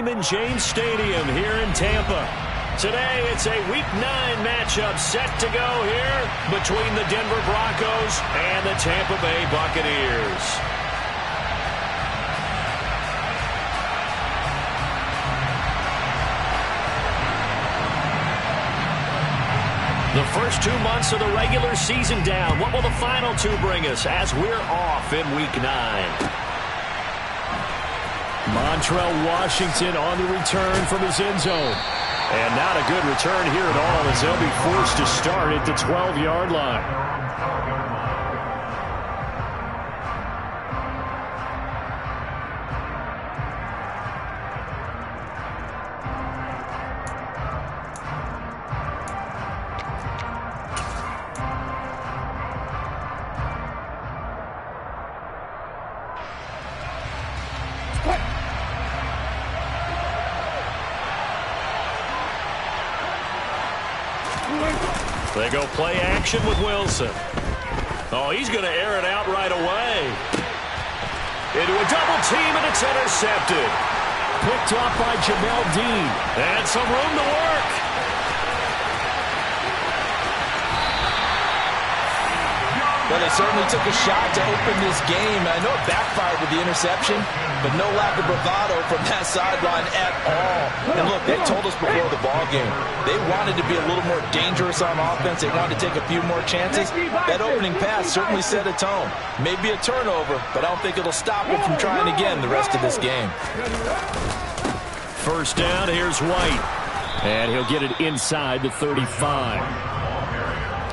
Raymond James Stadium here in Tampa. Today, it's a Week 9 matchup set to go here between the Denver Broncos and the Tampa Bay Buccaneers. The first 2 months of the regular season down. What will the final 2 bring us as we're off in Week 9? Montrell Washington on the return from his end zone. And not a good return here at all as they'll be forced to start at the 12-yard line. They go play action with Wilson. Oh, he's going to air it out right away. Into a double team, and it's intercepted. Picked off by Jamel Dean. And some room to work. Well, they certainly took a shot to open this game. I know it backfired with the interception, but no lack of bravado from that sideline at all. And look, they told us before the ball game, they wanted to be a little more dangerous on offense. They wanted to take a few more chances. That opening pass certainly set a tone. Maybe a turnover, but I don't think it'll stop them from trying again the rest of this game. First down, here's White. And he'll get it inside the 35.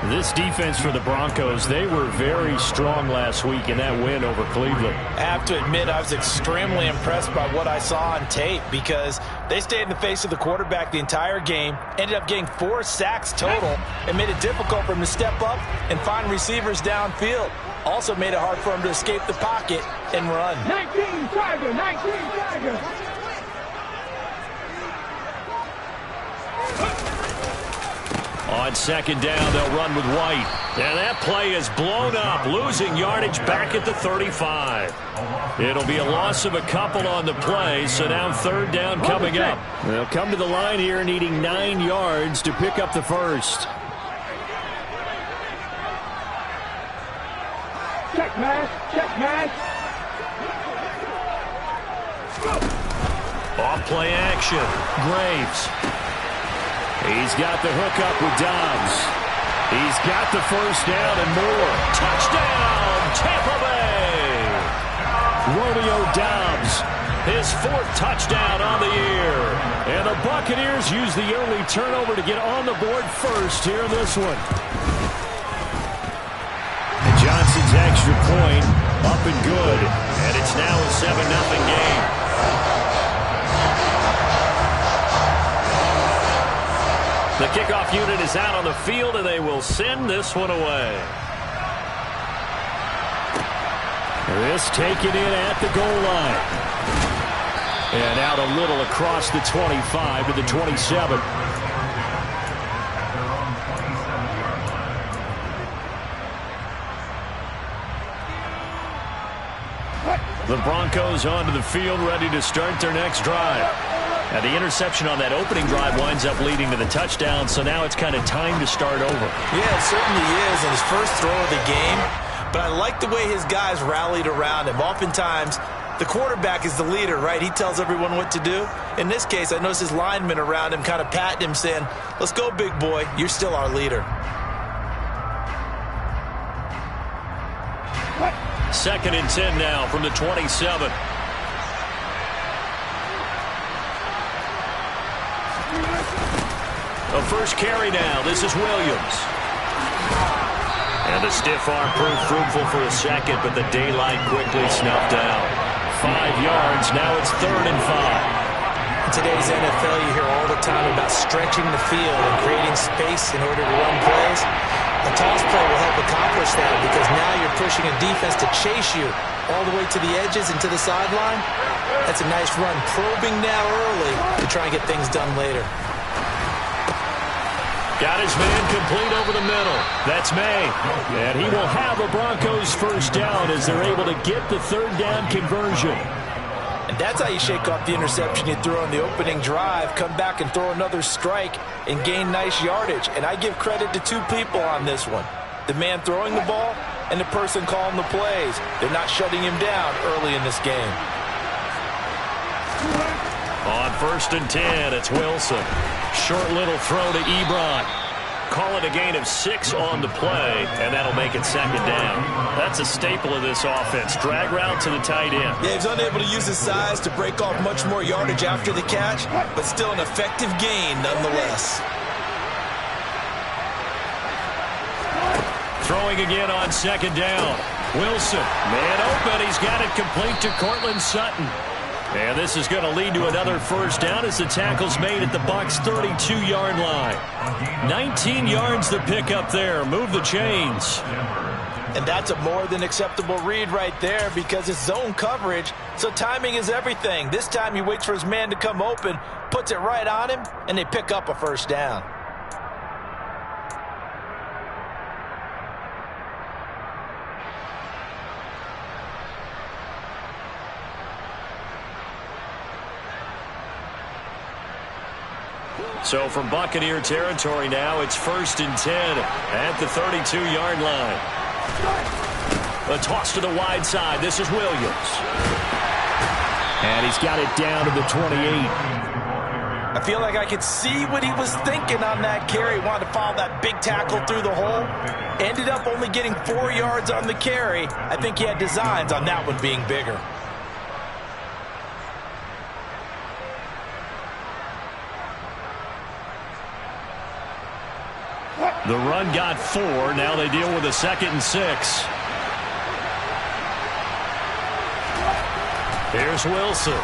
This defense for the Broncos, they were very strong last week in that win over Cleveland. I have to admit, I was extremely impressed by what I saw on tape because they stayed in the face of the quarterback the entire game, ended up getting 4 sacks total, and made it difficult for him to step up and find receivers downfield. Also made it hard for him to escape the pocket and run. 19 Tiger, 19 Tiger. On second down, they'll run with White. And that play is blown up, losing yardage back at the 35. It'll be a loss of a couple on the play, so now third down coming up. They'll come to the line here needing 9 yards to pick up the first. Check man, check man. Off play action, Graves. He's got the hook up with Dobbs. He's got the first down and more. Touchdown, Tampa Bay! Romeo Dobbs, his 4th touchdown on the year. And the Buccaneers use the early turnover to get on the board first here in this one. And Johnson's extra point up and good. And it's now a 7-0 game. The kickoff unit is out on the field, and they will send this one away. This taken in at the goal line. And out a little across the 25 to the 27. The Broncos onto the field, ready to start their next drive. Now, the interception on that opening drive winds up leading to the touchdown, so now it's kind of time to start over. Yeah, it certainly is in his first throw of the game, but I like the way his guys rallied around him. Oftentimes, the quarterback is the leader, right? He tells everyone what to do. In this case, I noticed his linemen around him kind of patting him, saying, "Let's go, big boy. You're still our leader." Second and 10 now from the 27. A first carry now. This is Williams. And the stiff arm proved fruitful for a second, but the daylight quickly snuffed out. 5 yards. Now it's 3rd and 5. In today's NFL, you hear all the time about stretching the field and creating space in order to run plays. A toss play will help accomplish that because now you're pushing a defense to chase you all the way to the edges and to the sideline. That's a nice run, probing now early to try and get things done later. Got his man complete over the middle. That's May. And he will have a Broncos first down as they're able to get the 3rd down conversion. And that's how you shake off the interception you threw on the opening drive, come back and throw another strike and gain nice yardage. And I give credit to two people on this one. The man throwing the ball and the person calling the plays. They're not shutting him down early in this game. On 1st and 10, it's Wilson. Short little throw to Ebron. Call it a gain of 6 on the play, and that'll make it 2nd down. That's a staple of this offense. Drag route to the tight end. Yeah, he's unable to use his size to break off much more yardage after the catch, but still an effective gain nonetheless. Throwing again on 2nd down. Wilson, man open. He's got it complete to Cortland Sutton. And this is going to lead to another 1st down as the tackle's made at the Bucs' 32-yard line. 19 yards to pick up there. Move the chains. And that's a more than acceptable read right there because it's zone coverage, so timing is everything. This time he waits for his man to come open, puts it right on him, and they pick up a 1st down. So from Buccaneer territory now, it's 1st and 10 at the 32-yard line. A toss to the wide side. This is Williams. And he's got it down to the 28. I feel like I could see what he was thinking on that carry. Wanted to follow that big tackle through the hole. Ended up only getting 4 yards on the carry. I think he had designs on that one being bigger. The run got 4. Now they deal with a 2nd and 6. Here's Wilson.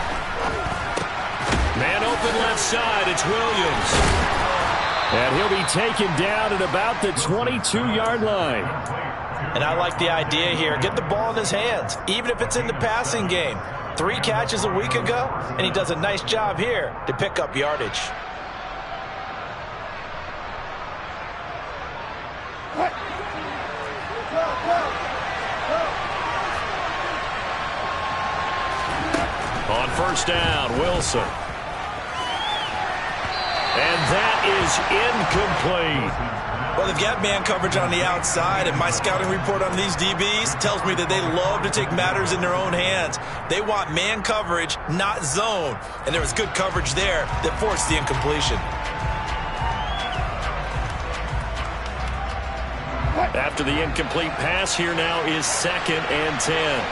Man open left side. It's Williams. And he'll be taken down at about the 22-yard line. And I like the idea here. Get the ball in his hands, even if it's in the passing game. 3 catches a week ago, and he does a nice job here to pick up yardage. On 1st down, Wilson. And that is incomplete. Well, they've got man coverage on the outside, and my scouting report on these DBs tells me that they love to take matters in their own hands. They want man coverage, not zone. And there was good coverage there that forced the incompletion. After the incomplete pass, here now is 2nd and 10.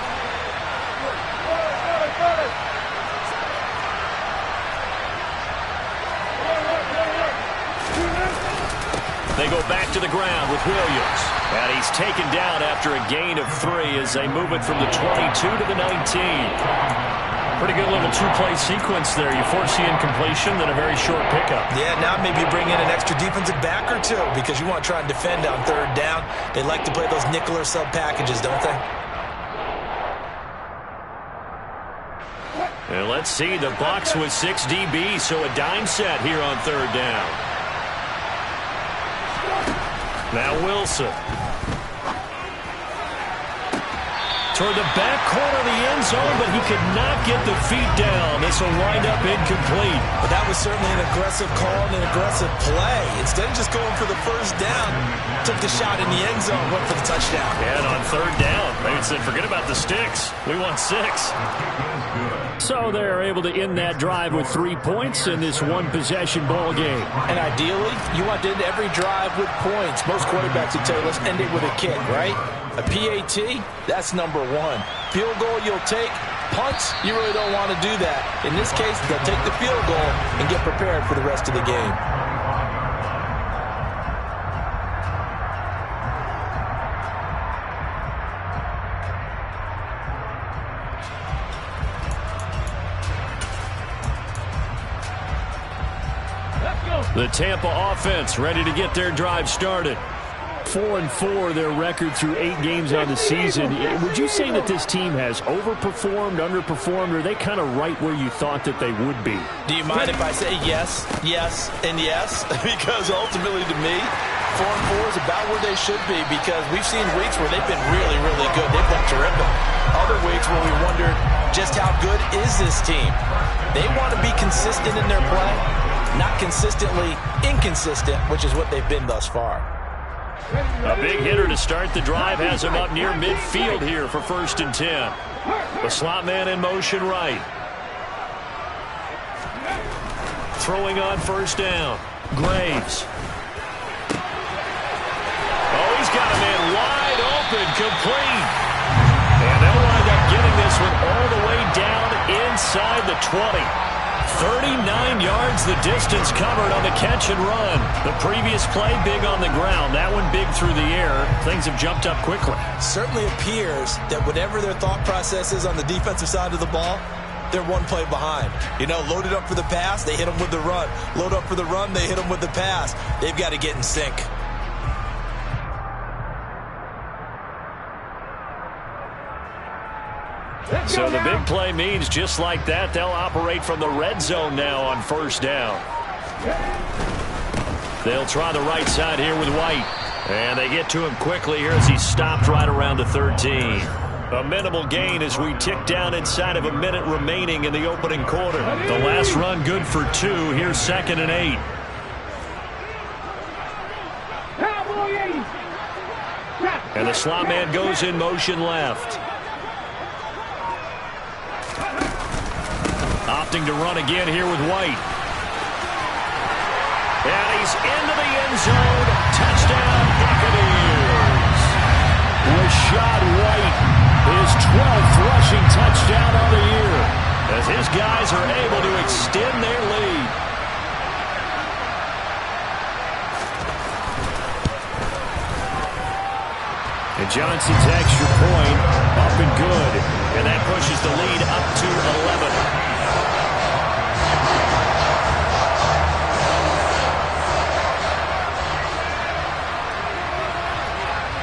They go back to the ground with Williams. And he's taken down after a gain of 3 as they move it from the 22 to the 19. Pretty good little 2-play sequence there. You force the incompletion, then a very short pickup. Yeah, now maybe you bring in an extra defensive back or 2 because you want to try and defend on 3rd down. They like to play those nickel or sub packages, don't they? And let's see, the Bucs with 6 DBs, so a dime set here on 3rd down. Now Wilson. Toward the back corner of the end zone, but he could not get the feet down. This will wind up incomplete. But that was certainly an aggressive call and an aggressive play. Instead of just going for the 1st down, took the shot in the end zone, went for the touchdown. And on 3rd down, they said, forget about the sticks. We want 6. So they're able to end that drive with 3 points in this one-possession ball game. And ideally, you want to end every drive with points. Most quarterbacks would tell you, let's end it with a kick, right? A PAT, that's number 1. Field goal you'll take. Punts, you really don't want to do that. In this case, they'll take the field goal and get prepared for the rest of the game. The Tampa offense ready to get their drive started. 4-4 their record through 8 games on the season. Would you say that this team has overperformed, underperformed, or are they kind of right where you thought that they would be? Do you mind if I say yes, yes, and yes? Because ultimately to me, 4-4 is about where they should be because we've seen weeks where they've been really, really good. They've looked terrific. Other weeks where we wondered, just how good is this team. They want to be consistent in their play, not consistently inconsistent, which is what they've been thus far. A big hitter to start the drive has him up near midfield here for 1st and 10. The slot man in motion right. Throwing on 1st down. Graves. Oh, he's got a man wide open, complete. And they'll wind up getting this one all the way down inside the 20. 39 yards the distance covered on the catch and run. The previous play big on the ground. That one big through the air. Things have jumped up quickly. Certainly appears that whatever their thought process is on the defensive side of the ball, they're one play behind. You know, loaded up for the pass, they hit them with the run. Load up for the run, they hit them with the pass. They've got to get in sync. So the big play means just like that, they'll operate from the red zone now on 1st down. They'll try the right side here with White. And they get to him quickly here as he's stopped right around the 13. A minimal gain as we tick down inside of a minute remaining in the opening quarter. The last run good for 2. Here's 2nd and 8. And the slot man goes in motion left. Opting to run again here with White. And he's into the end zone. Touchdown, Buccaneers. Rashad White, his 12th rushing touchdown of the year, as his guys are able to extend their lead. And Johnson's extra point up and good. And that pushes the lead up to 11.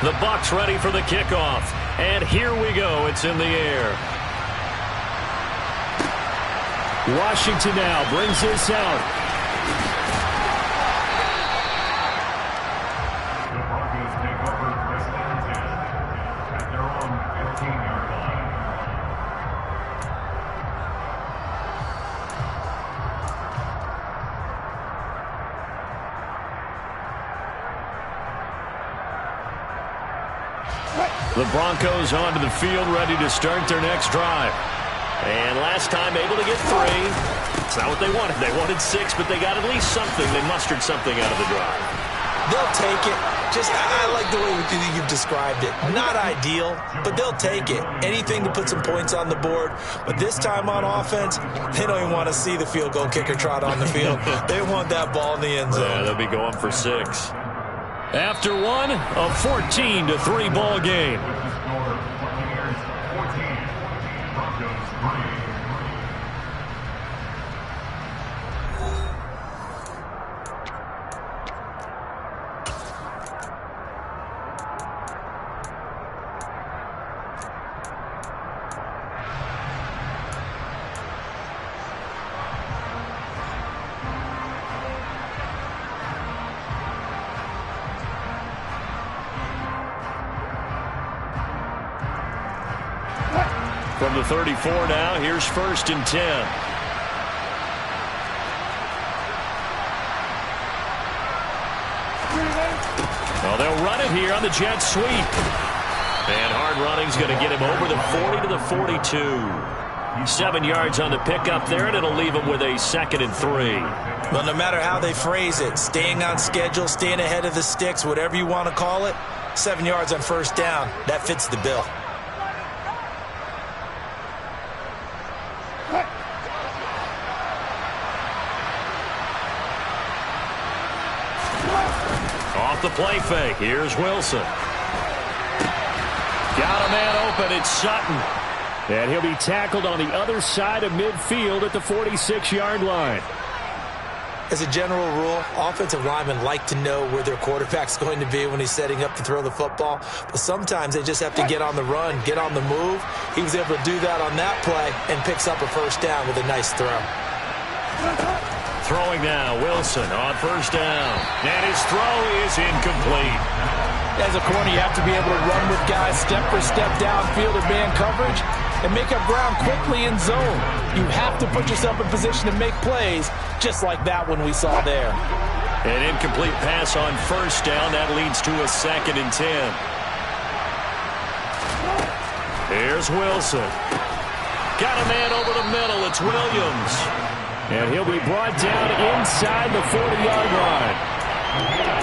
The Bucs ready for the kickoff. And here we go. It's in the air. Washington now brings this out. The Broncos onto the field, ready to start their next drive. And last time able to get 3. It's not what they wanted. They wanted 6, but they got at least something. They mustered something out of the drive. They'll take it. I like the way you've described it. Not ideal, but they'll take it. Anything to put some points on the board. But this time on offense, they don't even want to see the field goal kicker trot on the field. They want that ball in the end zone. Yeah, they'll be going for 6. After one, a 14-3 ball game. From the 34 now, here's 1st and 10. Well, they'll run it here on the jet sweep. And hard running's going to get him over the 40 to the 42. 7 yards on the pickup there, and it'll leave him with a 2nd and 3. Well, no matter how they phrase it, staying on schedule, staying ahead of the sticks, whatever you want to call it, 7 yards on 1st down, that fits the bill. Off the play fake. Here's Wilson. Got a man open. It's Sutton. And he'll be tackled on the other side of midfield at the 46-yard line. As a general rule, offensive linemen like to know where their quarterback's going to be when he's setting up to throw the football. But sometimes they just have to get on the run, get on the move. He was able to do that on that play and picks up a 1st down with a nice throw. Throwing now, Wilson on first down. And his throw is incomplete. As a corner, you have to be able to run with guys step for step downfield in man coverage and make up ground quickly in zone. You have to put yourself in position to make plays, just like that one we saw there. An incomplete pass on first down. That leads to a 2nd and 10. Here's Wilson. Got a man over the middle. It's Williams. And he'll be brought down inside the 40-yard line.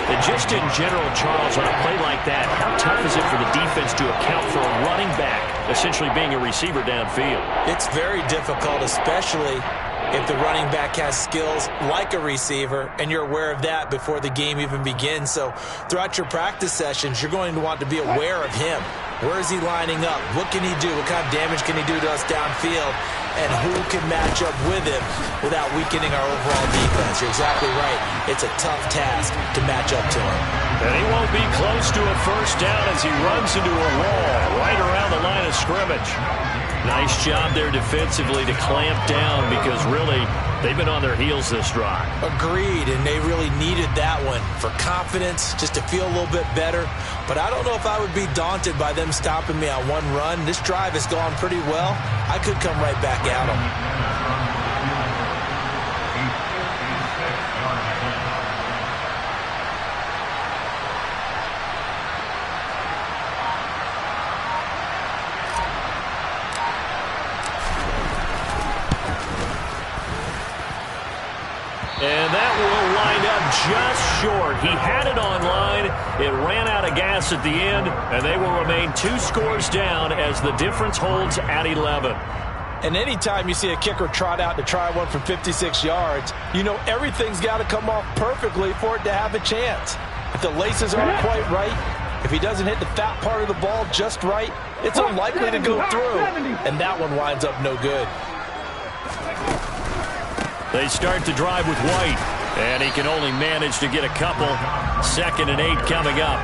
And just in general, Charles, on a play like that, how tough is it for the defense to account for a running back essentially being a receiver downfield? It's very difficult, especially if the running back has skills like a receiver, and you're aware of that before the game even begins. So throughout your practice sessions, you're going to want to be aware of him. Where is he lining up? What can he do? What kind of damage can he do to us downfield? And who can match up with him without weakening our overall defense? You're exactly right. It's a tough task to match up to him. And he won't be close to a first down as he runs into a wall right around the line of scrimmage. Nice job there defensively to clamp down because really they've been on their heels this drive. Agreed, and they really needed that one for confidence, just to feel a little bit better. But I don't know if I would be daunted by them stopping me on one run. This drive has gone pretty well. I could come right back at them. And that will line up just short. He had it on line. It ran out of gas at the end, and they will remain 2 scores down as the difference holds at 11. And anytime you see a kicker trot out to try one from 56 yards, you know everything's got to come off perfectly for it to have a chance. If the laces aren't quite right, if he doesn't hit the fat part of the ball just right, it's unlikely to go through. And that one winds up no good. They start to drive with White, and he can only manage to get a couple. 2nd and 8 coming up.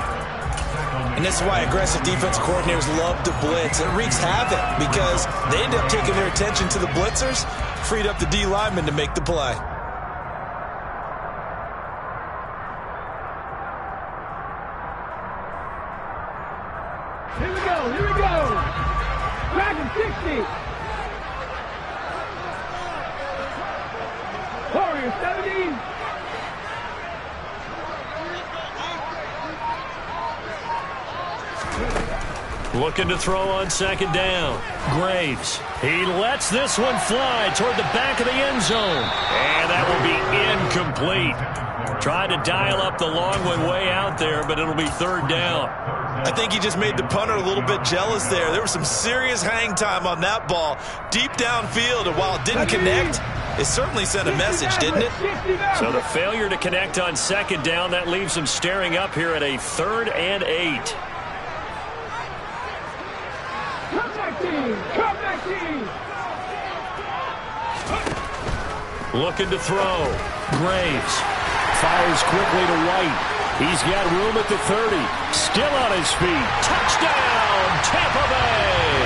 And this is why aggressive defense coordinators love to blitz. It wreaks havoc because they end up taking their attention to the blitzers, freed up the D lineman to make the play. Here we go, here we go. Dragon 60. Warrior 70. Looking to throw on 2nd down. Graves. He lets this one fly toward the back of the end zone. And that will be incomplete. Tried to dial up the long one way out there, but it'll be 3rd down. I think he just made the punter a little bit jealous there. There was some serious hang time on that ball deep downfield, and while it didn't connect, it certainly sent a message, didn't it? So the failure to connect on 2nd down, that leaves him staring up here at a 3rd and 8. Looking to throw. Graves fires quickly to White. He's got room at the 30. Still on his feet. Touchdown, Tampa Bay.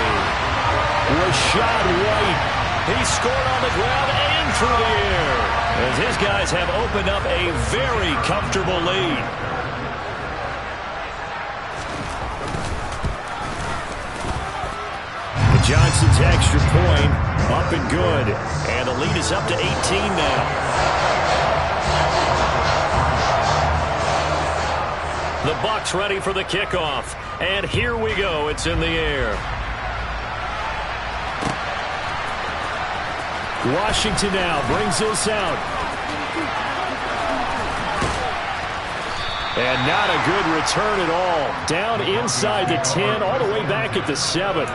Rashad White. He scored on the ground and through the air, as his guys have opened up a very comfortable lead. Johnson's extra point up and good. And the lead is up to 18 now. The Bucs ready for the kickoff. And here we go. It's in the air. Washington now brings this out. And not a good return at all. Down inside the 10, all the way back at the 7.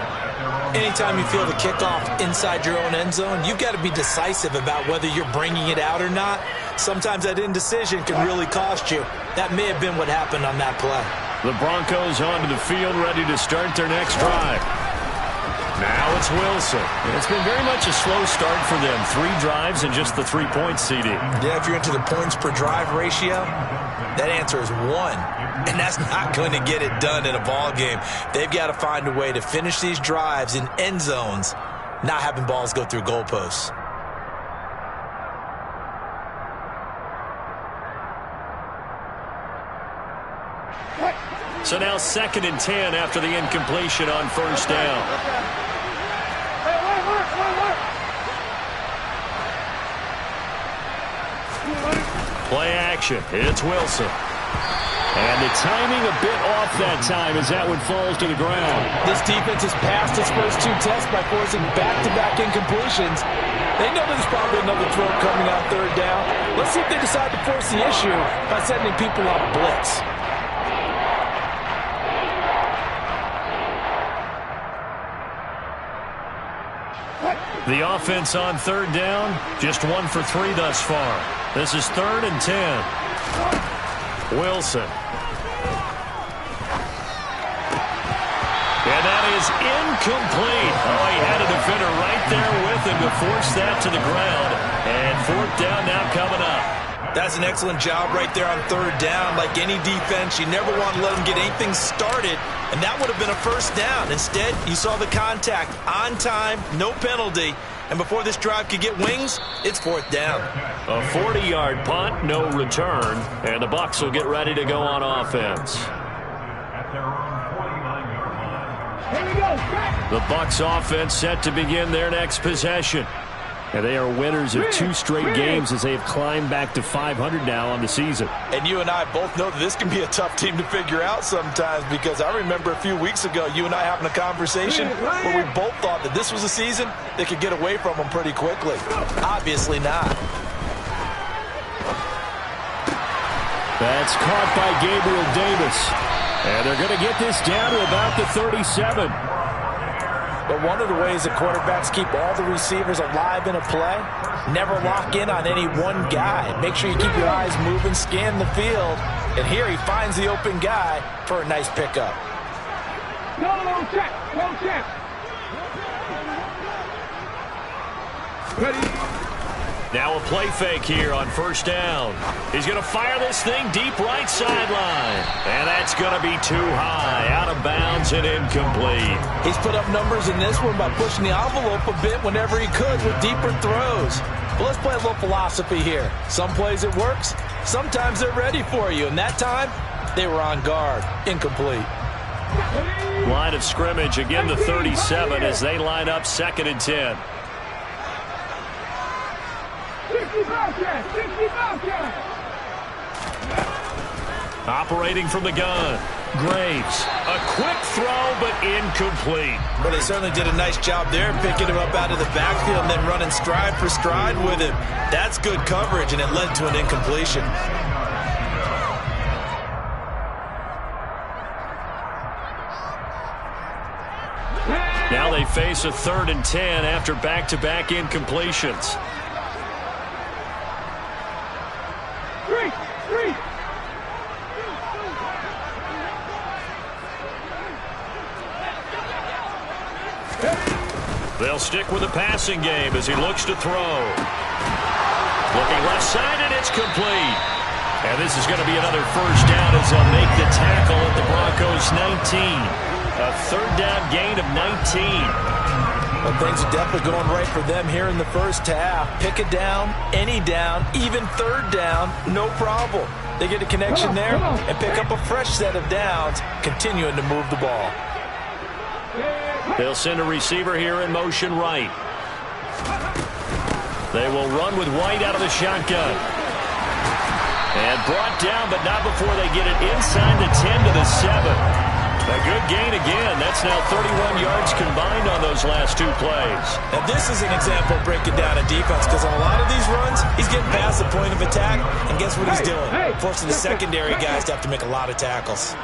Anytime you feel the kickoff inside your own end zone, you've got to be decisive about whether you're bringing it out or not. Sometimes that indecision can really cost you. That may have been what happened on that play. The Broncos onto the field, ready to start their next drive. Now it's Wilson. It's been very much a slow start for them. 3 drives and just the 3 points, CD. Yeah, if you're into the points per drive ratio, that answer is 1. And that's not going to get it done in a ball game. They've got to find a way to finish these drives in end zones, not having balls go through goalposts. So now 2nd and 10 after the incompletion on first down. Play action. It's Wilson. And the timing a bit off that time as that one falls to the ground. This defense has passed its first 2 tests by forcing back-to-back incompletions. They know there's probably another throw coming on 3rd down. Let's see if they decide to force the issue by sending people on blitz. The offense on 3rd down, just 1 for 3 thus far. This is 3rd and 10. Wilson. And that is incomplete. Oh, he had a defender right there with him to force that to the ground. And 4th down now coming up. That's an excellent job right there on 3rd down. Like any defense, you never want to let them get anything started, and that would have been a first down. Instead, you saw the contact on time, no penalty, and before this drive could get wings, it's 4th down. A 40-yard punt, no return, and the Bucs will get ready to go on offense. The Bucs offense set to begin their next possession. And they are winners of 2 straight games as they have climbed back to 500 now on the season. And you and I both know that this can be a tough team to figure out sometimes, because I remember a few weeks ago you and I having a conversation where we both thought that this was a season that could get away from them pretty quickly. Obviously not. That's caught by Gabriel Davis. And they're going to get this down to about the 37. But one of the ways that quarterbacks keep all the receivers alive in a play, never lock in on any one guy. Make sure you keep your eyes moving, scan the field. And here he finds the open guy for a nice pickup. No check. Ready. Now a play fake here on first down. He's going to fire this thing deep right sideline. And that's going to be too high, out of bounds and incomplete. He's put up numbers in this one by pushing the envelope a bit whenever he could with deeper throws. But let's play a little philosophy here. Some plays it works, sometimes they're ready for you. And that time, they were on guard. Incomplete. Line of scrimmage, again the 37 as they line up 2nd and 10. 65 yards. Operating from the gun. Graves. A quick throw, but incomplete. Well, they certainly did a nice job there, picking him up out of the backfield and then running stride for stride with him. That's good coverage, and it led to an incompletion. Now they face a 3rd and 10 after back-to-back incompletions. They'll stick with the passing game as he looks to throw. Looking left side, and it's complete. And this is going to be another first down as they'll make the tackle at the Broncos' 19. A 3rd down gain of 19. Well, things are definitely going right for them here in the first half. Pick a down, any down, even 3rd down, no problem. They get a connection there and pick up a fresh set of downs, continuing to move the ball. They'll send a receiver here in motion right. They will run with White out of the shotgun. And brought down, but not before they get it inside the 10 to the 7. A good gain again. That's now 31 yards combined on those last 2 plays. And this is an example of breaking down a defense, because on a lot of these runs, he's getting past the point of attack, and guess what he's doing? Forcing the secondary guys to have to make a lot of tackles.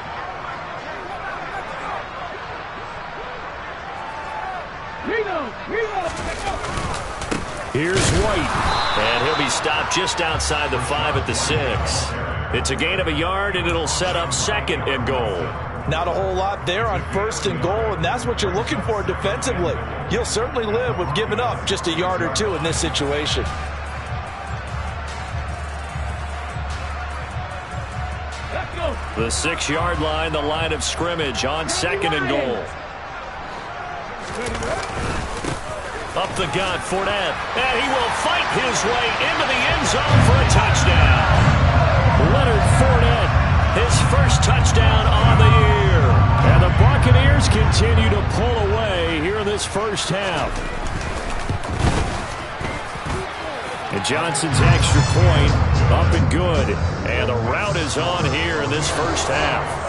Here's White, and he'll be stopped just outside the 5 at the 6. It's a gain of a yard, and it'll set up 2nd and goal. Not a whole lot there on 1st and goal, and that's what you're looking for defensively. You'll certainly live with giving up just a yard or 2 in this situation. The 6-yard line, the line of scrimmage on 2nd and goal. Up the gut, Fournette, and he will fight his way into the end zone for a touchdown. Leonard Fournette, his first touchdown on the year. Buccaneers continue to pull away here in this first half. And Johnson's extra point up and good. And the rout is on here in this first half.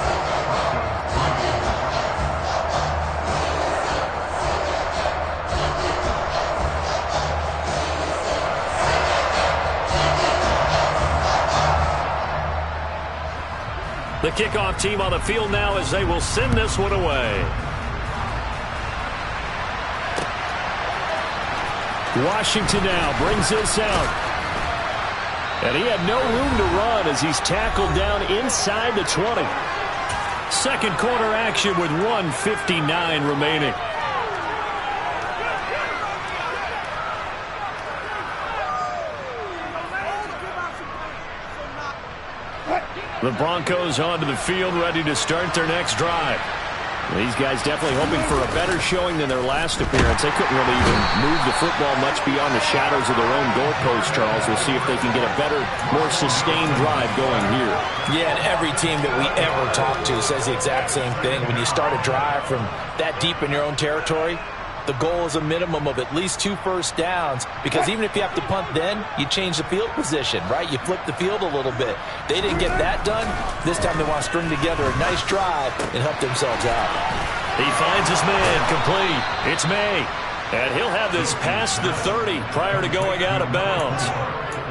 The kickoff team on the field now as they will send this one away. Washington now brings this out. And he had no room to run as he's tackled down inside the 20. Second quarter action with 1:59 remaining. The Broncos onto the field, ready to start their next drive. These guys definitely hoping for a better showing than their last appearance. They couldn't really even move the football much beyond the shadows of their own goalpost, Charles. We'll see if they can get a better, more sustained drive going here. Yeah, and every team that we ever talk to says the exact same thing. When you start a drive from that deep in your own territory, the goal is a minimum of at least 2 first downs, because even if you have to punt then, you change the field position, right? You flip the field a little bit. They didn't get that done. This time they want to string together a nice drive and help themselves out. He finds his man complete. It's May. And he'll have this past the 30 prior to going out of bounds.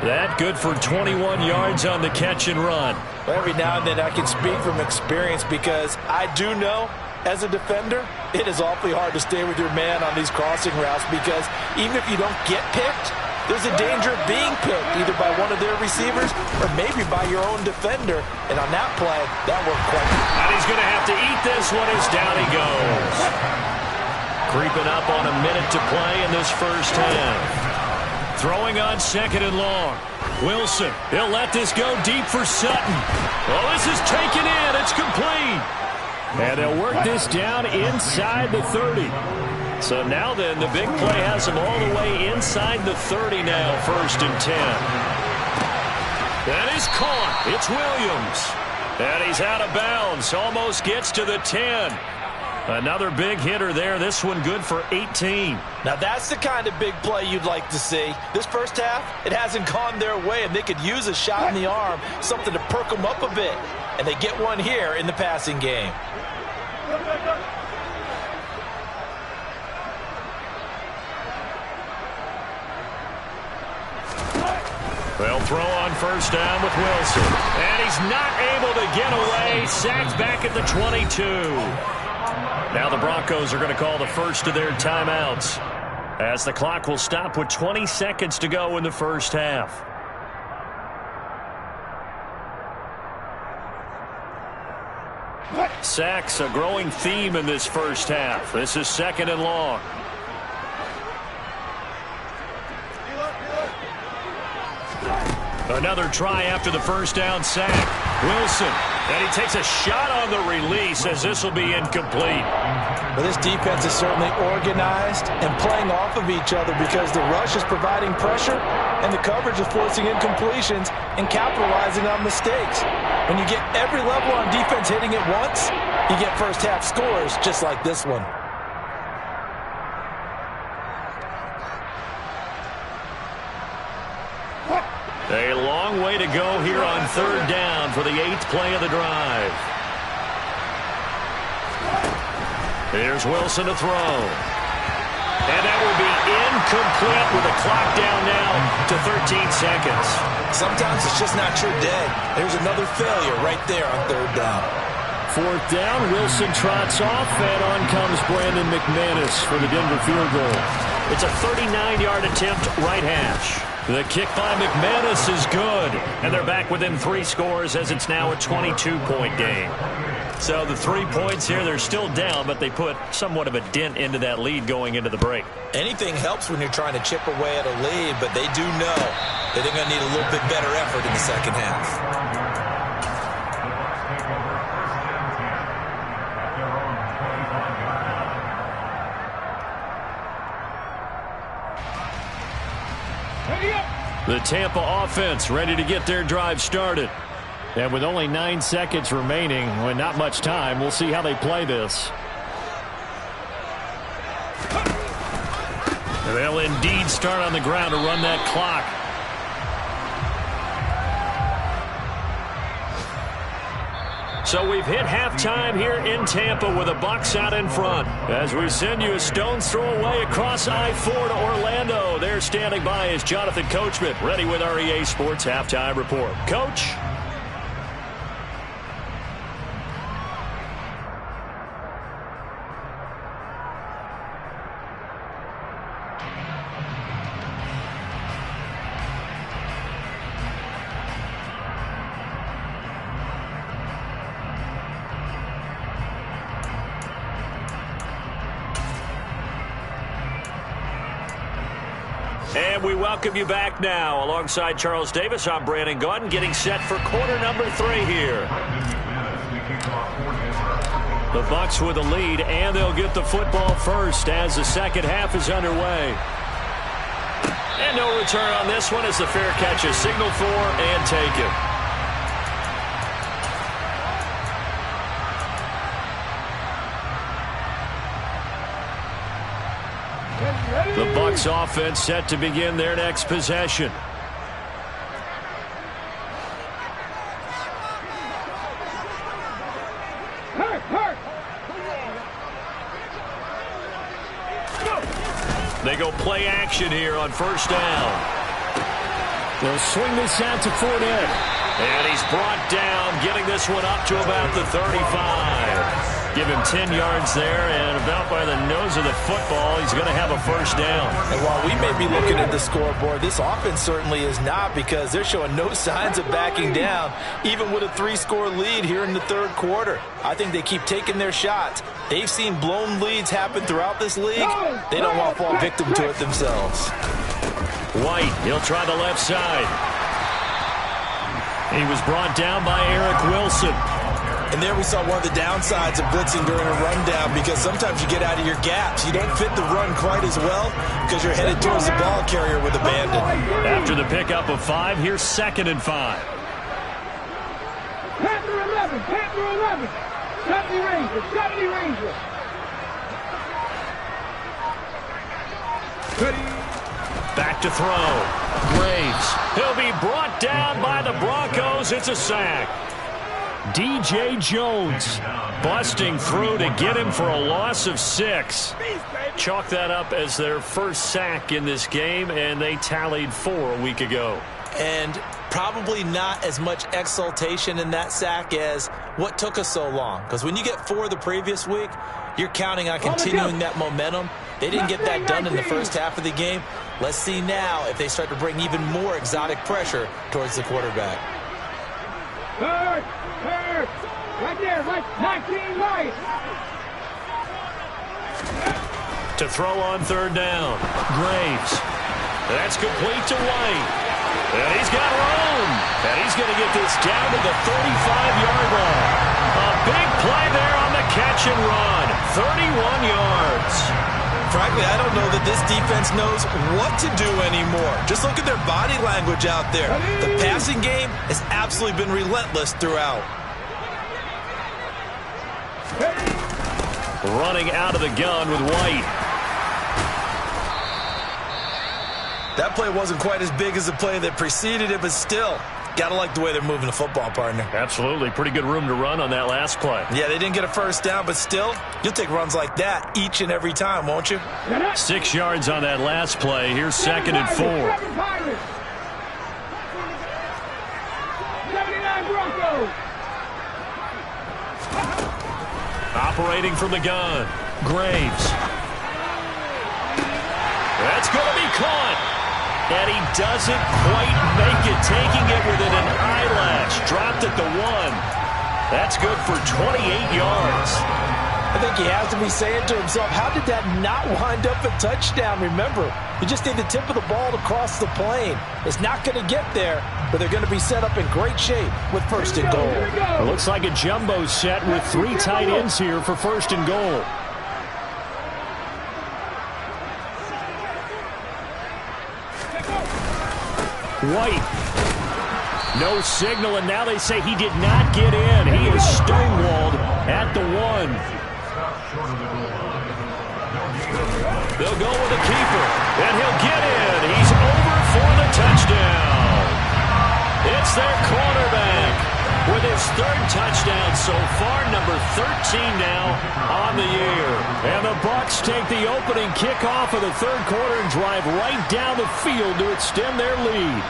That good for 21 yards on the catch and run. Every now and then I can speak from experience, because I do know as a defender, it is awfully hard to stay with your man on these crossing routes, because even if you don't get picked, there's a danger of being picked either by one of their receivers or maybe by your own defender. And on that play, that worked quite well. And he's going to have to eat this one as down he goes. Creeping up on a minute to play in this first half. Throwing on second and long. Wilson, he'll let this go deep for Sutton. Oh, this is taken in. It's complete. And they'll work this down inside the 30. So now then, the big play has them all the way inside the 30 now, 1st and 10. That is caught. It's Williams. And he's out of bounds. Almost gets to the 10. Another big hitter there. This one good for 18. Now that's the kind of big play you'd like to see. This first half, it hasn't gone their way, and they could use a shot in the arm, something to perk them up a bit. And they get one here in the passing game. They'll throw on first down with Wilson. And he's not able to get away. Sacked back at the 22. Now the Broncos are going to call the first of their timeouts, as the clock will stop with 20 seconds to go in the first half. Sacks, a growing theme in this first half. This is second and long. Another try after the first down sack. Wilson, and he takes a shot on the release as this will be incomplete. Well, this defense is certainly organized and playing off of each other, because the rush is providing pressure and the coverage is forcing incompletions and capitalizing on mistakes. When you get every level on defense hitting it once, you get first half scores just like this one. A long way to go here on third down for the 8th play of the drive. Here's Wilson to throw. And that will be incomplete with the clock down now to 13 seconds. Sometimes it's just not your day. There's another failure right there on third down. 4th down, Wilson trots off, and on comes Brandon McManus for the Denver field goal. It's a 39-yard attempt, right hash. The kick by McManus is good, and they're back within 3 scores as it's now a 22-point game. So the 3 points here, they're still down, but they put somewhat of a dent into that lead going into the break. Anything helps when you're trying to chip away at a lead, but they do know that they're going to need a little bit better effort in the second half. The Tampa offense ready to get their drive started. And with only 9 seconds remaining, with not much time, we'll see how they play this. They'll indeed start on the ground to run that clock. So we've hit halftime here in Tampa with the Bucs out in front. As we send you a stone's throw away across I-4 to Orlando. There standing by is Jonathan Coachman, ready with our EA Sports Halftime Report. Coach? And we welcome you back now. Alongside Charles Davis, I'm Brandon Gaudin, getting set for quarter number 3 here. The Bucs with a lead, and they'll get the football first as the second half is underway. And no return on this one as the fair catch is signaled for and taken. The Bucs offense set to begin their next possession. They go play action here on first down. They'll swing this out to Fournette. And he's brought down, getting this one up to about the 35. Give him 10 yards there, and about by the nose of the football, he's going to have a first down. And while we may be looking at the scoreboard, this offense certainly is not, because they're showing no signs of backing down, even with a 3-score lead here in the third quarter. I think they keep taking their shots. They've seen blown leads happen throughout this league. They don't want to fall victim to it themselves. White, he'll try the left side. He was brought down by Eric Wilson. And there we saw one of the downsides of blitzing during a rundown, because sometimes you get out of your gaps. You don't fit the run quite as well because you're headed towards the ball carrier with abandon. After the pickup of 5, here's 2nd and 5. Panther 11, Panther 11. 70 Rangers, 70 Rangers. Back to throw. Graves. He'll be brought down by the Broncos. It's a sack. DJ Jones busting through to get him for a loss of 6. Chalk that up as their first sack in this game, and they tallied 4 a week ago. And probably not as much exultation in that sack as what took us so long. Because when you get 4 the previous week, you're counting on continuing that momentum. They didn't get that done in the first half of the game. Let's see now if they start to bring even more exotic pressure towards the quarterback. Third. Right there, right, 19 right. To throw on third down. Graves. That's complete to White. And he's got room. And he's going to get this down to the 35-yard line. A big play there on the catch and run. 31 yards. Frankly, I don't know that this defense knows what to do anymore. Just look at their body language out there. The passing game has absolutely been relentless throughout. Running out of the gun with White. That play wasn't quite as big as the play that preceded it, but still, got to like the way they're moving the football, partner. Absolutely. Pretty good room to run on that last play. Yeah, they didn't get a first down, but still, you'll take runs like that each and every time, won't you? 6 yards on that last play. Here's 2nd and 4. 79 Broncos. Operating from the gun. Graves. That's going to be caught. And he doesn't quite make it, taking it within an eyelash. Dropped at the 1. That's good for 28 yards. I think he has to be saying to himself, how did that not wind up a touchdown? Remember, you just need the tip of the ball to cross the plane. It's not going to get there, but they're going to be set up in great shape with 1st and goal. It looks like a jumbo set with 3 tight ends here for 1st and goal. White. No signal, and now they say he did not get in. He is stonewalled at the 1. They'll go with a keeper, and he'll get in. He's over for the touchdown. It's their quarterback with his third touchdown so far, number 13 now on the year. And the Bucs take the opening kickoff of the third quarter and drive right down the field to extend their lead.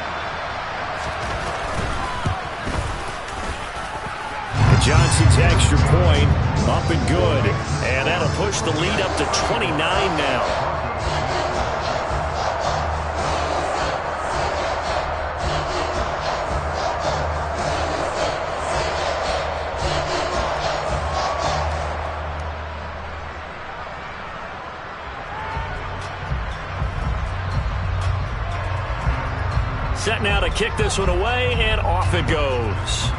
Johnson's extra point up and good. And that'll push the lead up to 29 now. Set now to kick this one away, and off it goes.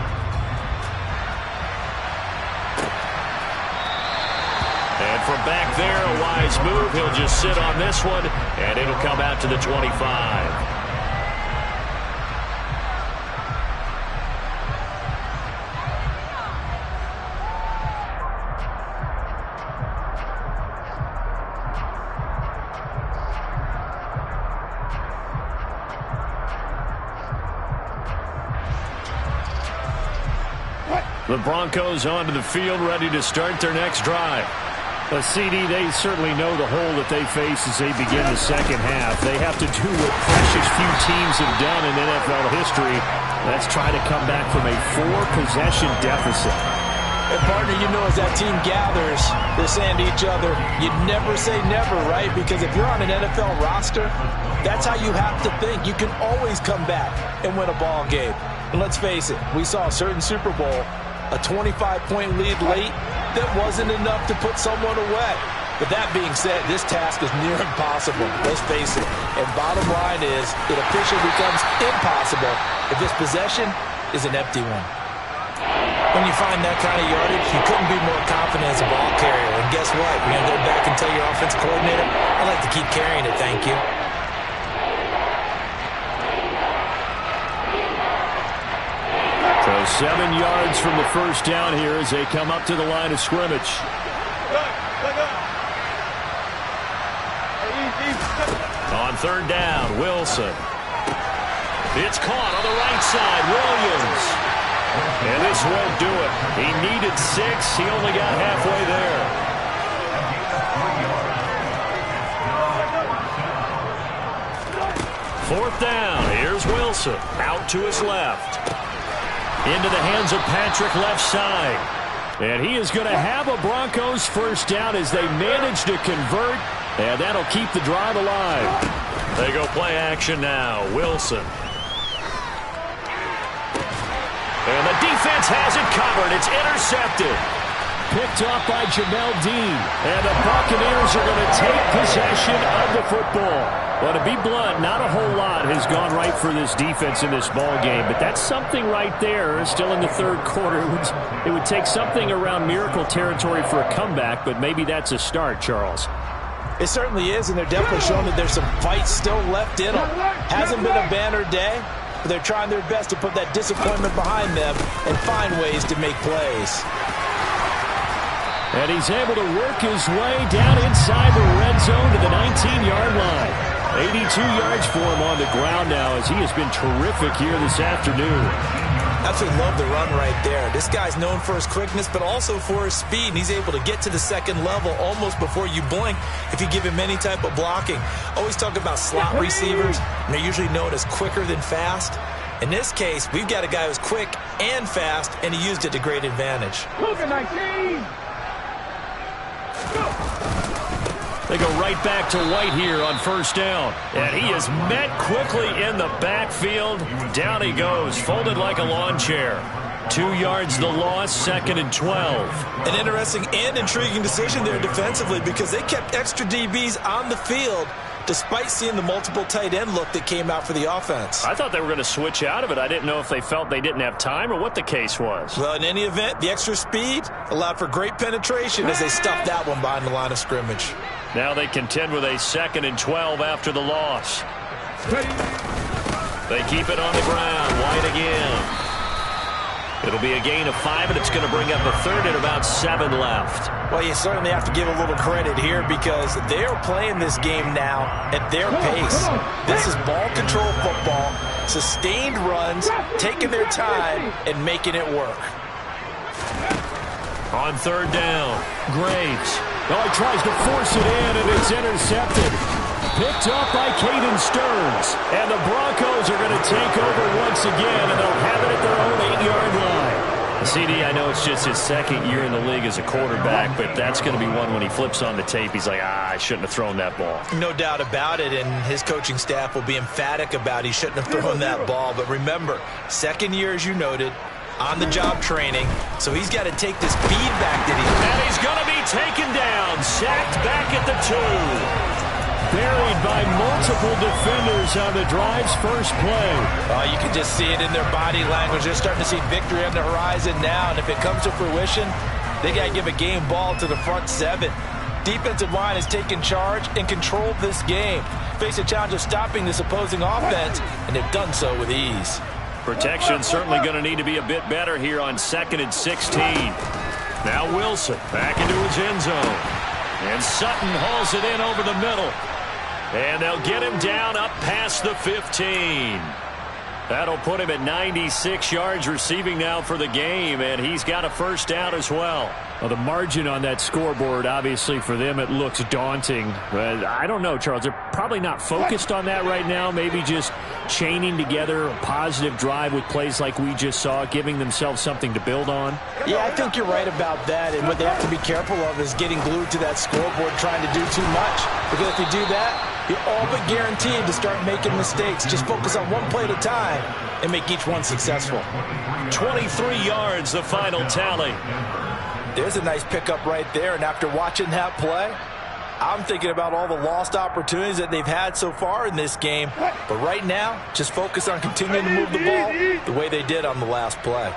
And from back there, a wise move. He'll just sit on this one, and it'll come out to the 25. The Broncos onto the field, ready to start their next drive. CD, they certainly know the hole that they face as they begin the second half. They have to do what precious few teams have done in NFL history. That's try to come back from a 4-possession deficit. And partner, you know, as that team gathers, they're saying to each other, you never say never, right? Because if you're on an NFL roster, that's how you have to think. You can always come back and win a ball game. And let's face it, we saw a certain Super Bowl, a 25-point lead late, that wasn't enough to put someone away. But that being said, this task is near impossible. Let's face it. And bottom line is, it officially becomes impossible if this possession is an empty one. When you find that kind of yardage, you couldn't be more confident as a ball carrier. And guess what? You're going to go back and tell your offensive coordinator, I'd like to keep carrying it, thank you. So 7 yards from the first down here as they come up to the line of scrimmage. On third down, Wilson. It's caught on the right side, Williams. And this won't do it. He needed 6. He only got halfway there. Fourth down. Here's Wilson. Out to his left. Into the hands of Patrick left side. And he is going to have a Broncos first down as they manage to convert. And that'll keep the drive alive. They go play action now. Wilson. And the defense has it covered. It's intercepted. Picked off by Jamel Dean. And the Buccaneers are going to take possession of the football. Well, to be blunt, not a whole lot has gone right for this defense in this ball game. But that's something right there. Still in the third quarter. It would take something around miracle territory for a comeback. But maybe that's a start, Charles. It certainly is, and they're definitely showing that there's some fight still left in them. Hasn't been a banner day. But they're trying their best to put that disappointment behind them and find ways to make plays. And he's able to work his way down inside the red zone to the 19-yard line. 82 yards for him on the ground now as he has been terrific here this afternoon. Absolutely love the run right there. This guy's known for his quickness, but also for his speed. And he's able to get to the second level almost before you blink if you give him any type of blocking. Always talk about slot receivers, and they're usually known as quicker than fast. In this case, we've got a guy who's quick and fast, and he used it to great advantage. Look at 19. They go right back to White here on first down. And he is met quickly in the backfield. Down he goes, folded like a lawn chair. 2 yards the loss, 2nd and 12. An interesting and intriguing decision there defensively because they kept extra DBs on the field despite seeing the multiple tight end look that came out for the offense. I thought they were going to switch out of it. I didn't know if they felt they didn't have time or what the case was. Well, in any event, the extra speed allowed for great penetration as they stuffed that one behind the line of scrimmage. Now they contend with a 2nd and 12 after the loss. They keep it on the ground. White again. It'll be a gain of 5, and it's going to bring up a third and about 7 left. Well, you certainly have to give a little credit here because they are playing this game now at their pace. This is ball control football, sustained runs, taking their time, and making it work. On third down, Graves. Oh, he tries to force it in, and it's intercepted. Picked up by Caden Stearns. And the Broncos are going to take over once again, and they'll have it at their own 8-yard line. CD, I know it's just his second year in the league as a quarterback, but that's going to be one when he flips on the tape. He's like, I shouldn't have thrown that ball. No doubt about it, and his coaching staff will be emphatic about he shouldn't have thrown that ball. But remember, second year, as you noted, on-the-job training, so he's got to take this feedback that and he's going to be taken down, sacked back at the 2. Buried by multiple defenders on the drive's first play. You can just see it in their body language. They're starting to see victory on the horizon now, and if it comes to fruition, they got to give a game ball to the front 7. Defensive line has taken charge and controlled this game. Face a challenge of stopping this opposing offense, and they've done so with ease. Protection certainly going to need to be a bit better here on 2nd and 16. Now Wilson back into his end zone. And Sutton hauls it in over the middle. And they'll get him down up past the 15. That'll put him at 96 yards receiving now for the game, and he's got a first down as well. Well, the margin on that scoreboard, obviously, for them, it looks daunting. But I don't know, Charles. They're probably not focused on that right now. Maybe just chaining together a positive drive with plays like we just saw, giving themselves something to build on. Yeah, I think you're right about that. And what they have to be careful of is getting glued to that scoreboard, trying to do too much. Because if you do that, you're all but guaranteed to start making mistakes. Just focus on one play at a time and make each one successful. 23 yards, the final tally. There's a nice pickup right there, and after watching that play, I'm thinking about all the lost opportunities that they've had so far in this game. But right now, just focus on continuing to move the ball the way they did on the last play.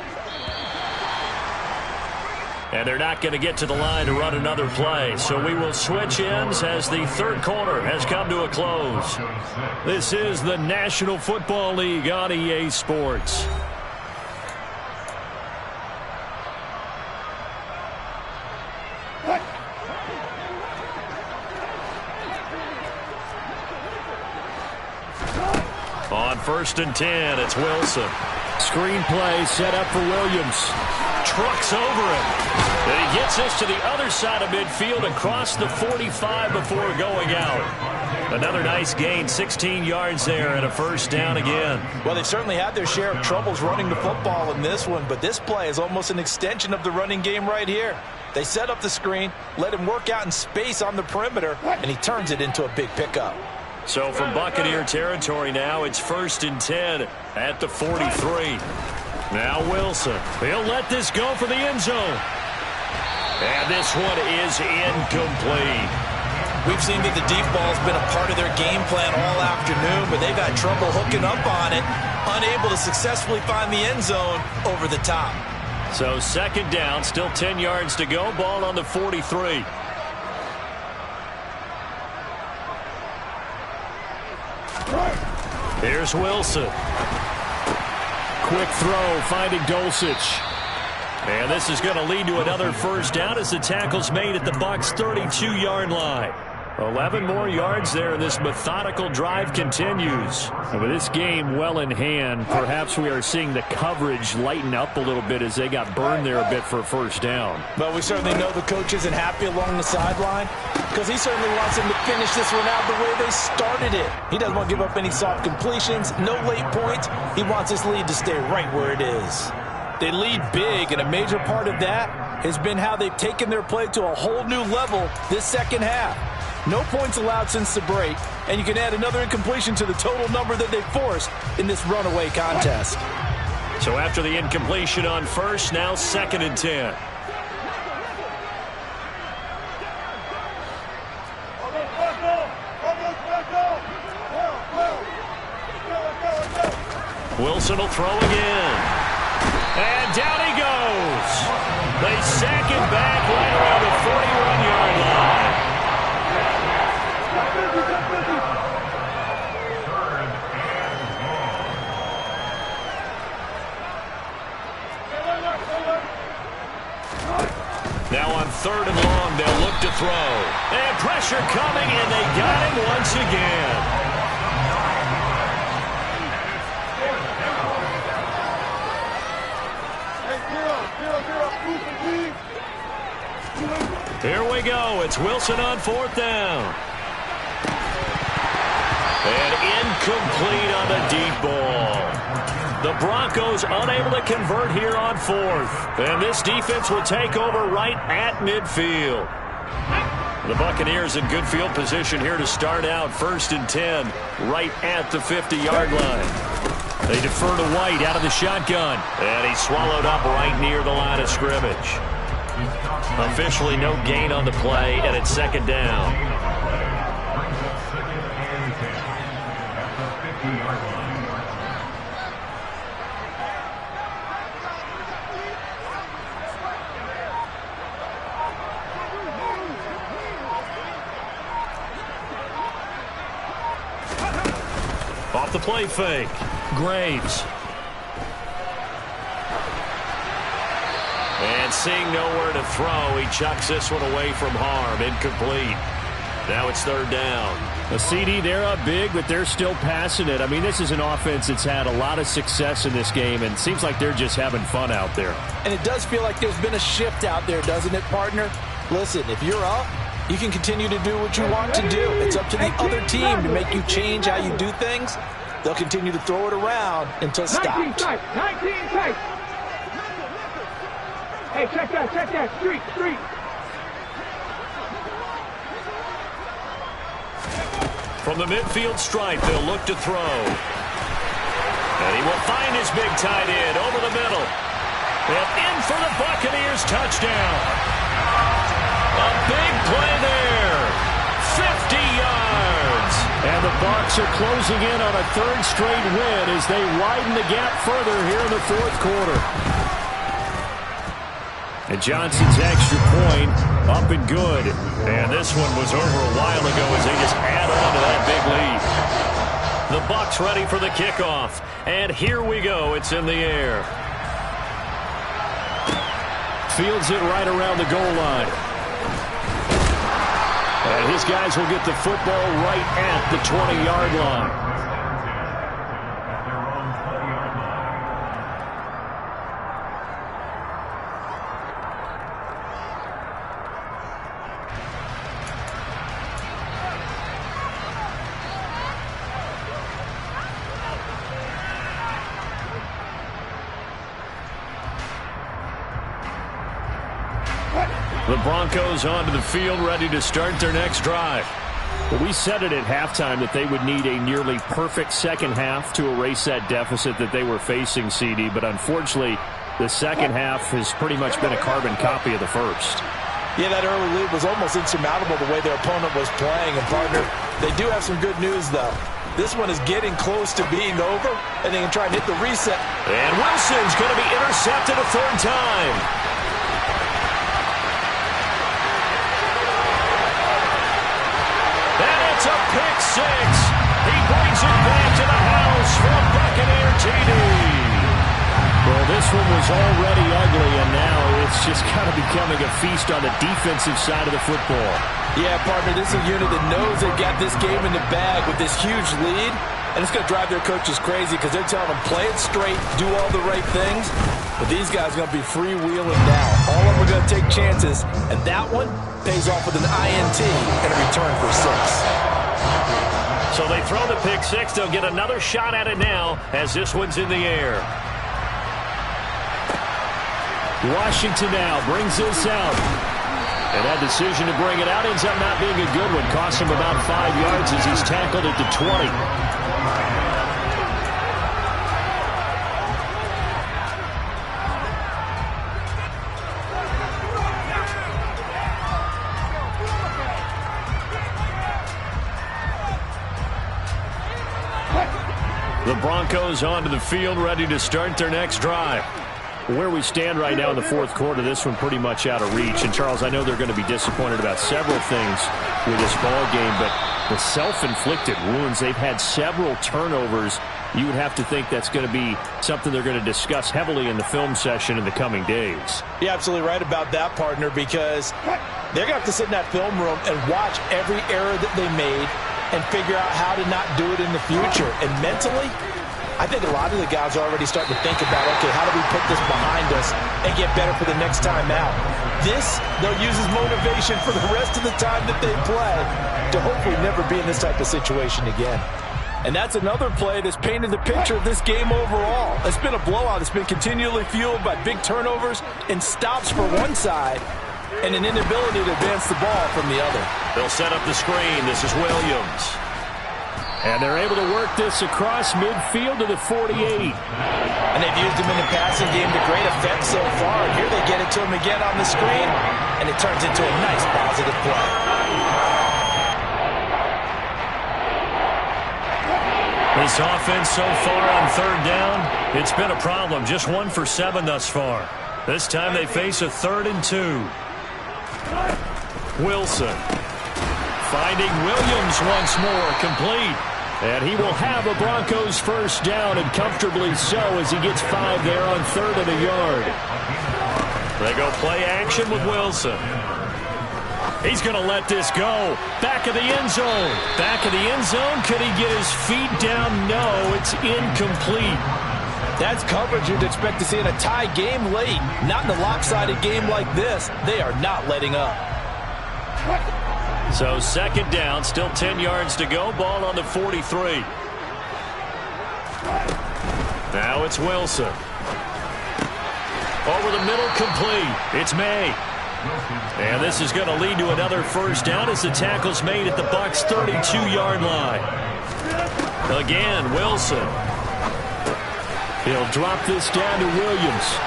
And they're not going to get to the line to run another play. So we will switch ends as the third quarter has come to a close. This is the National Football League on EA Sports. On 1st and 10, it's Wilson. Screen play set up for Williams. Trucks over him. And he gets this to the other side of midfield across the 45 before going out. Another nice gain, 16 yards there and a first down again. Well, they've certainly had their share of troubles running the football in this one, but this play is almost an extension of the running game right here. They set up the screen, let him work out in space on the perimeter, and he turns it into a big pickup. So from Buccaneer territory now, it's 1st and 10 at the 43. Now Wilson. He'll let this go for the end zone. And this one is incomplete. We've seen that the deep ball's been a part of their game plan all afternoon, but they've had trouble hooking up on it, unable to successfully find the end zone over the top. So 2nd down, still 10 yards to go, ball on the 43. Here's Wilson. Quick throw, finding Dulcich. And this is going to lead to another first down as the tackle's made at the Bucs' 32-yard line. 11 more yards there, and this methodical drive continues. And with this game well in hand, perhaps we are seeing the coverage lighten up a little bit as they got burned there a bit for a first down. But we certainly know the coach isn't happy along the sideline because he certainly wants them to finish this one out the way they started it. He doesn't want to give up any soft completions, no late points. He wants this lead to stay right where it is. They lead big, and a major part of that has been how they've taken their play to a whole new level this second half. No points allowed since the break, and you can add another incompletion to the total number that they forced in this runaway contest. So after the incompletion on first, now 2nd and 10. Wilson will throw again. And down he goes. They sack him back right around the 41-yard line. Now on 3rd and long, they'll look to throw. And pressure coming, and they got him once again. Here we go. It's Wilson on 4th down. And incomplete on the deep ball. The Broncos unable to convert here on 4th. And this defense will take over right at midfield. The Buccaneers in good field position here to start out 1st and 10 right at the 50-yard line. They defer to White out of the shotgun. And he's swallowed up right near the line of scrimmage. Officially no gain on the play, and it's 2nd down. Off the play fake. Graves. And seeing nowhere to throw, he chucks this one away from harm. Incomplete. Now it's 3rd down. A CD, they're up big, but they're still passing it. I mean, this is an offense that's had a lot of success in this game, and it seems like they're just having fun out there. And it does feel like there's been a shift out there, doesn't it, partner? Listen, if you're up, you can continue to do what you want to do. It's up to the other team to make you change how you do things. They'll continue to throw it around until stopped. 19 tight. Hey, check that. Street. From the midfield stripe, they'll look to throw. And he will find his big tight end over the middle. And in for the Buccaneers touchdown. A big play there. 50 yards. And the Bucs are closing in on a 3rd straight win as they widen the gap further here in the 4th quarter. And Johnson's extra point up and good. And this one was over a while ago as they just add on to that big lead. The Bucs ready for the kickoff. And here we go. It's in the air. Fields it right around the goal line. And his guys will get the football right at the 20-yard line. The Broncos onto the field, ready to start their next drive. Well, we said it at halftime that they would need a nearly perfect second half to erase that deficit that they were facing, CD. But unfortunately, the second half has pretty much been a carbon copy of the first. Yeah, that early lead was almost insurmountable the way their opponent was playing. And, partner, they do have some good news, though. This one is getting close to being over, and they can try and hit the reset. And Wilson's going to be intercepted a 3rd time. It's a pick 6. He brings it back to the house for a Buccaneer TD. Well, this one was already ugly, and now it's just kind of becoming a feast on the defensive side of the football. Yeah, partner, this is a unit that knows they've got this game in the bag with this huge lead, and it's going to drive their coaches crazy because they're telling them play it straight, do all the right things, but these guys are going to be freewheeling now. All of them are going to take chances, and that one pays off with an INT and a return for 6. So they throw the pick 6. They'll get another shot at it now as this one's in the air. Washington now brings this out. And that decision to bring it out ends up not being a good one. Costs him about 5 yards as he's tackled at the 20. The Broncos onto the field, ready to start their next drive. Where we stand right now in the 4th quarter, this one pretty much out of reach. And, Charles, I know they're going to be disappointed about several things with this ball game, but the self-inflicted wounds, they've had several turnovers you would have to think that's going to be something they're going to discuss heavily in the film session in the coming days. You're absolutely right about that, partner, because they're going to have to sit in that film room and watch every error that they made and figure out how to not do it in the future. And mentally, I think a lot of the guys are already starting to think about, okay, how do we put this behind us and get better for the next time out? This, they'll use as motivation for the rest of the time that they play to hopefully never be in this type of situation again. And that's another play that's painted the picture of this game overall. It's been a blowout. It's been continually fueled by big turnovers and stops for one side and an inability to advance the ball from the other. They'll set up the screen. This is Williams. And they're able to work this across midfield to the 48. And they've used him in the passing game to great effect so far. Here they get it to him again on the screen, and it turns into a nice positive play. This offense so far on third down, it's been a problem. Just 1 for 7 thus far. This time they face a 3rd and 2. Wilson finding Williams once more, complete. And he will have a Broncos first down, and comfortably so, as he gets 5 there on 3rd and a yard. They go play action with Wilson. He's going to let this go. Back of the end zone. Back of the end zone. Could he get his feet down? No, it's incomplete. That's coverage you'd expect to see in a tie game late. Not in a lopsided game like this. They are not letting up. So 2nd down, still 10 yards to go. Ball on the 43. Now it's Wilson. Over the middle, complete. It's May. And this is going to lead to another first down as the tackle's made at the Bucs' 32-yard line. Again, Wilson. He'll drop this down to Williams.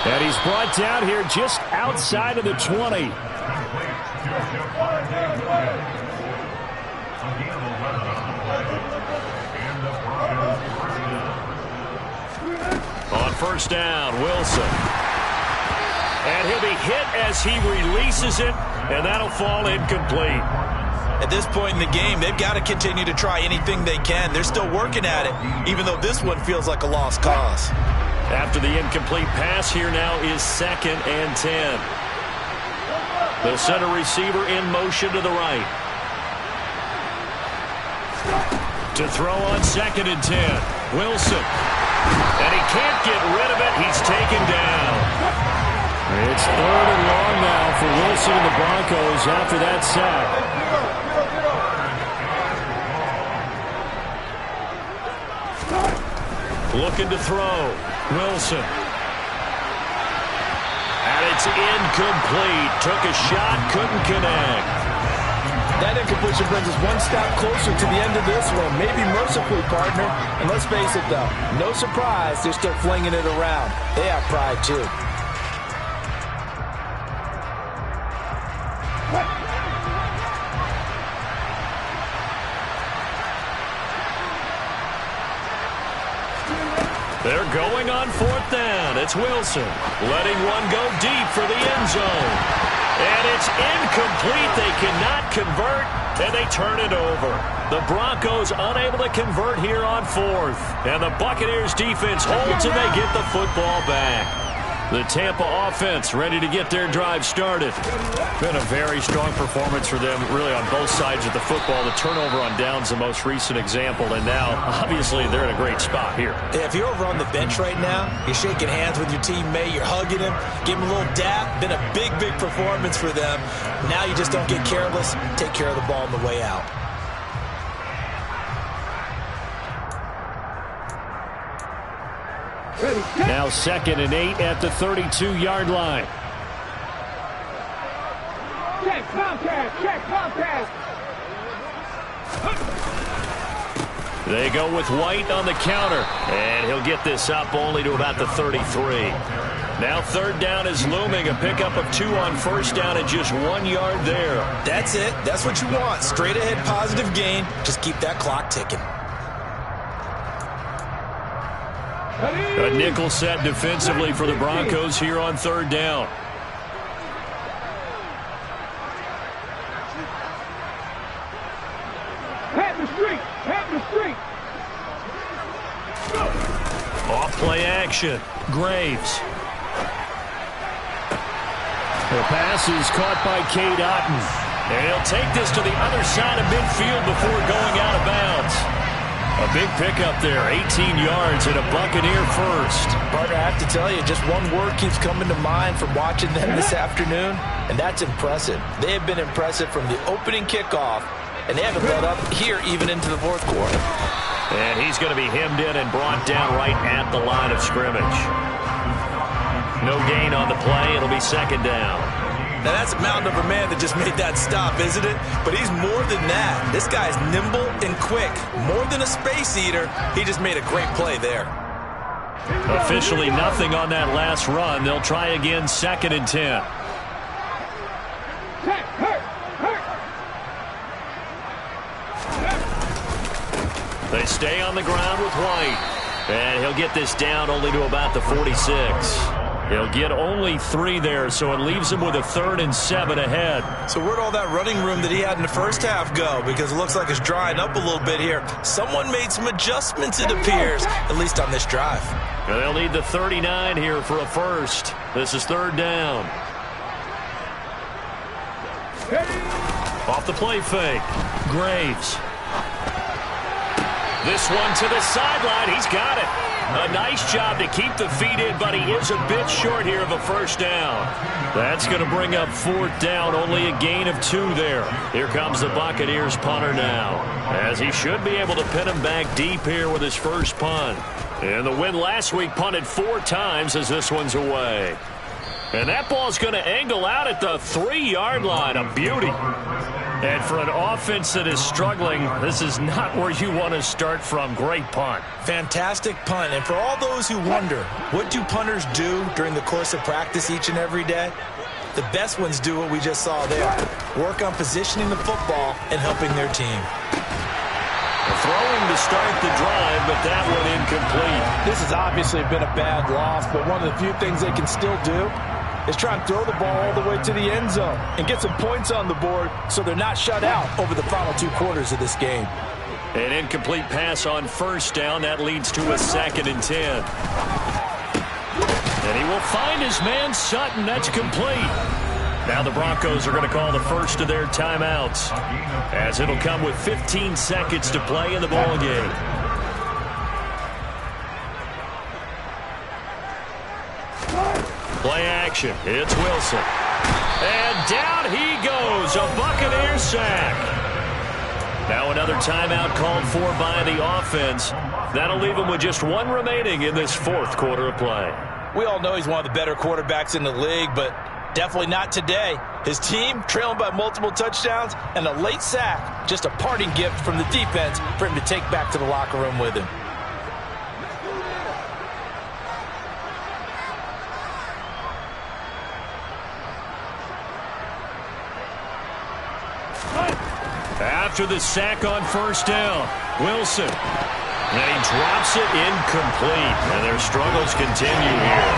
And he's brought down here just outside of the 20. On first down, Wilson. And he'll be hit as he releases it, and that'll fall incomplete. At this point in the game, they've got to continue to try anything they can. They're still working at it, even though this one feels like a lost cause. After the incomplete pass, here now is 2nd and 10. The center receiver in motion to the right. To throw on 2nd and 10. Wilson. And he can't get rid of it. He's taken down. It's 3rd and long now for Wilson and the Broncos after that sack. Looking to throw. Wilson. And it's incomplete. Took a shot, couldn't connect. That incompletion brings us one step closer to the end of this one. Maybe mercifully, partner. And let's face it, though, no surprise, they're still flinging it around. They have pride, too. They're going on 4th down. It's Wilson letting one go deep for the end zone. And it's incomplete. They cannot convert, and they turn it over. The Broncos unable to convert here on 4th. And the Buccaneers defense holds, and they get the football back. The Tampa offense ready to get their drive started. Been a very strong performance for them, really, on both sides of the football. The turnover on downs, the most recent example, and now, obviously, they're in a great spot here. Yeah, if you're over on the bench right now, you're shaking hands with your teammate, you're hugging him, give him a little dap. Been a big, big performance for them. Now you just don't get careless. Take care of the ball on the way out. Now 2nd and 8 at the 32-yard line. Check contact, check contact. They go with White on the counter, and he'll get this up only to about the 33. Now 3rd down is looming, a pickup of 2 on first down and just 1 yard there. That's it. That's what you want. Straight ahead positive gain. Just keep that clock ticking. A nickel set defensively for the Broncos here on 3rd down. Head the street, head the street. action. Graves. The pass is caught by Cade Otton. And he'll take this to the other side of midfield before going out of bounds. A big pickup there, 18 yards and a Buccaneer first. Partner, I have to tell you, just one word keeps coming to mind from watching them this afternoon, and that's impressive. They have been impressive from the opening kickoff, and they haven't let up here even into the fourth quarter. And he's going to be hemmed in and brought down right at the line of scrimmage. No gain on the play. It'll be second down. Now, that's a mountain of a man that just made that stop, isn't it? But he's more than that. This guy's nimble and quick. More than a space eater, he just made a great play there. Officially nothing on that last run. They'll try again, 2nd and 10. They stay on the ground with White. And he'll get this down only to about the 46. He'll get only 3 there, so it leaves him with a 3rd and 7 ahead. So where'd all that running room that he had in the first half go? Because it looks like it's drying up a little bit here. Someone made some adjustments, it appears, at least on this drive. They'll need the 39 here for a first. This is 3rd down. Off the play fake. Graves. This one to the sideline. He's got it. A nice job to keep the feet in, but he is a bit short here of a first down. That's going to bring up 4th down, only a gain of 2 there. Here comes the Buccaneers punter now, as he should be able to pin him back deep here with his first punt. And the win last week punted 4 times as this one's away. And that ball's going to angle out at the 3-yard line. A beauty. And for an offense that is struggling, this is not where you want to start from. Great punt. Fantastic punt. And for all those who wonder, what do punters do during the course of practice each and every day? The best ones do what we just saw there. Work on positioning the football and helping their team. Throwing to start the drive, but that one incomplete. This has obviously been a bad loss, but one of the few things they can still do is try and throw the ball all the way to the end zone and get some points on the board so they're not shut out over the final 2 quarters of this game. An incomplete pass on first down. That leads to a 2nd and 10. And he will find his man Sutton. That's complete. Now the Broncos are going to call the first of their timeouts, as it'll come with 15 seconds to play in the ball game. Play action. It's Wilson. And down he goes. A Buccaneer sack. Now another timeout called for by the offense. That'll leave him with just 1 remaining in this 4th quarter of play. We all know he's one of the better quarterbacks in the league, but definitely not today. His team trailing by multiple touchdowns and a late sack. Just a parting gift from the defense for him to take back to the locker room with him. After the sack on first down, Wilson. And he drops it incomplete. And their struggles continue here.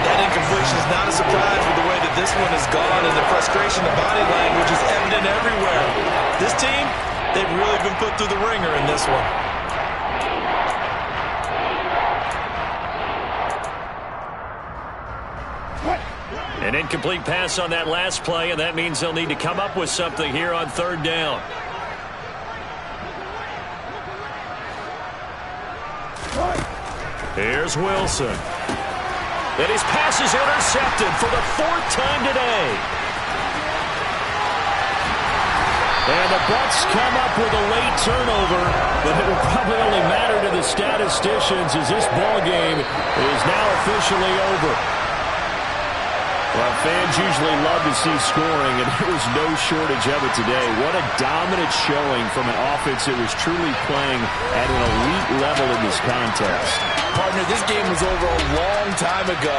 That incompletion is not a surprise with the way that this one has gone, and the frustration, the body language is evident everywhere. This team, they've really been put through the ringer in this one. An incomplete pass on that last play, and that means they'll need to come up with something here on 3rd down. Here's Wilson. And his pass is intercepted for the 4th time today. And the Bucs come up with a late turnover, but it will probably only matter to the statisticians as this ball game is now officially over. Well, fans usually love to see scoring, and there was no shortage of it today. What a dominant showing from an offense that was truly playing at an elite level in this contest. Partner, this game was over a long time ago.